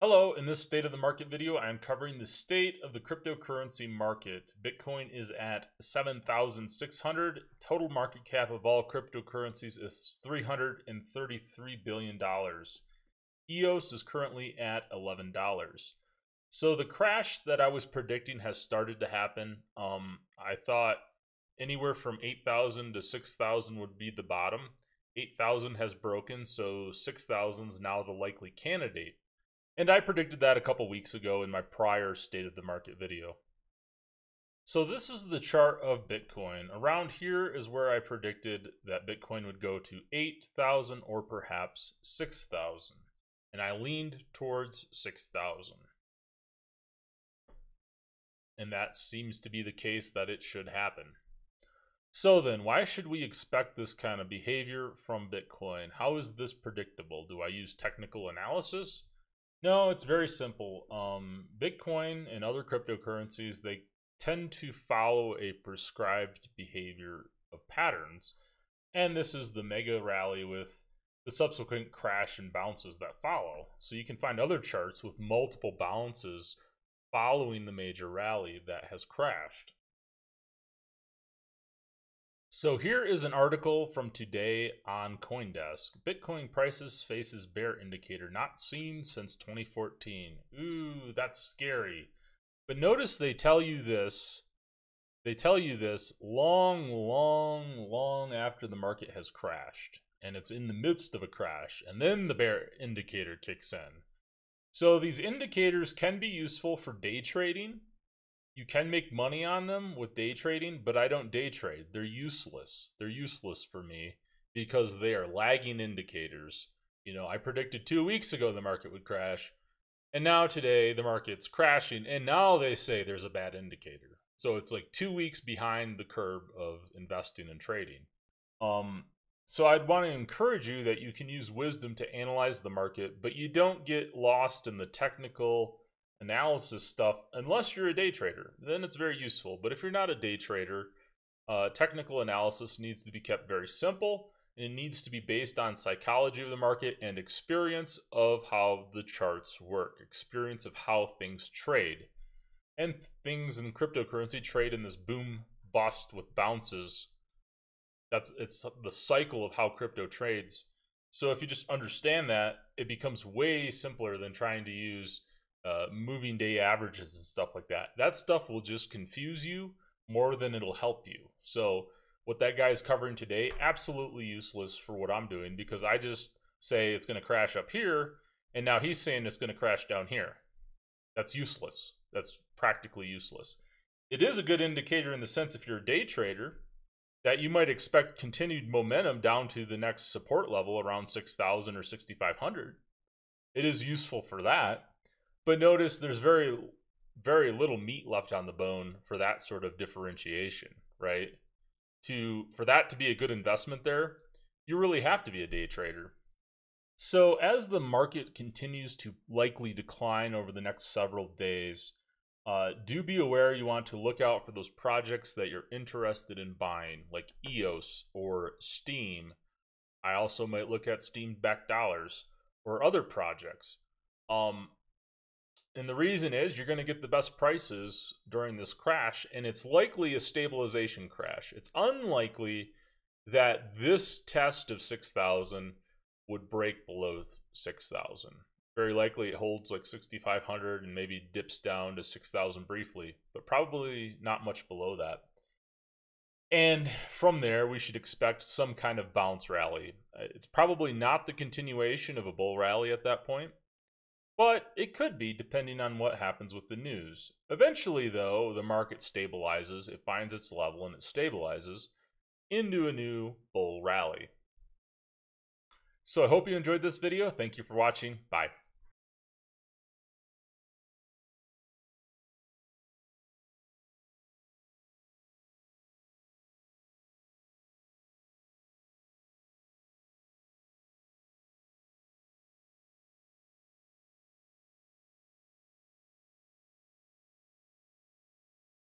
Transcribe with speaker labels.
Speaker 1: Hello, in this State of the Market video, I am covering the state of the cryptocurrency market. Bitcoin is at 7,600. Total market cap of all cryptocurrencies is $333 billion. EOS is currently at $11. So the crash that I was predicting has started to happen. I thought anywhere from 8,000 to 6,000 would be the bottom. 8,000 has broken, so 6,000 is now the likely candidate. And I predicted that a couple weeks ago in my prior State of the Market video. So this is the chart of Bitcoin. Around here is where I predicted that Bitcoin would go to 8,000 or perhaps 6,000. And I leaned towards 6,000. And that seems to be the case that it should happen. So then, why should we expect this kind of behavior from Bitcoin? How is this predictable? Do I use technical analysis? No, it's very simple. Bitcoin and other cryptocurrencies, they tend to follow a prescribed behavior of patterns. And this is the mega rally with the subsequent crash and bounces that follow. So you can find other charts with multiple bounces following the major rally that has crashed. So here is an article from today on CoinDesk. Bitcoin prices faces bear indicator not seen since 2014. Ooh, that's scary. But notice they tell you this. They tell you this long after the market has crashed. And it's in the midst of a crash. And then the bear indicator kicks in. So these indicators can be useful for day trading. You can make money on them with day trading, but I don't day trade. They're useless. They're useless for me because they are lagging indicators. You know, I predicted 2 weeks ago the market would crash, and now today the market's crashing, and now they say there's a bad indicator. So it's like 2 weeks behind the curve of investing and trading. So I'd want to encourage you that you can use wisdom to analyze the market, but you don't get lost in the technical analysis stuff unless you're a day trader. Then it's very useful. But if you're not a day trader, technical analysis needs to be kept very simple, and it needs to be based on psychology of the market and experience of how the charts work, experience of how things trade. And things in cryptocurrency trade in this boom bust with bounces. It's the cycle of how crypto trades. So if you just understand that, it becomes way simpler than trying to use moving day averages and stuff like that. That stuff will just confuse you more than it'll help you. So what that guy's covering today, absolutely useless for what I'm doing, because I just say it's going to crash up here, and now he's saying it's going to crash down here. That's useless. That's practically useless. It is a good indicator in the sense, if you're a day trader, that you might expect continued momentum down to the next support level around 6,000 or 6,500. It is useful for that. But notice there's very little meat left on the bone for that sort of differentiation, right? For that to be a good investment there, you really have to be a day trader. So as the market continues to likely decline over the next several days, do be aware you want to look out for those projects that you're interested in buying, like EOS or Steem. I also might look at Steem-backed dollars or other projects. And the reason is you're going to get the best prices during this crash, and it's likely a stabilization crash. It's unlikely that this test of 6,000 would break below 6,000. Very likely it holds like 6,500 and maybe dips down to 6,000 briefly, but probably not much below that. And from there, we should expect some kind of bounce rally. It's probably not the continuation of a bull rally at that point, but it could be, depending on what happens with the news. Eventually, though, the market stabilizes, it finds its level, and it stabilizes into a new bull rally. So I hope you enjoyed this video. Thank you for watching. Bye.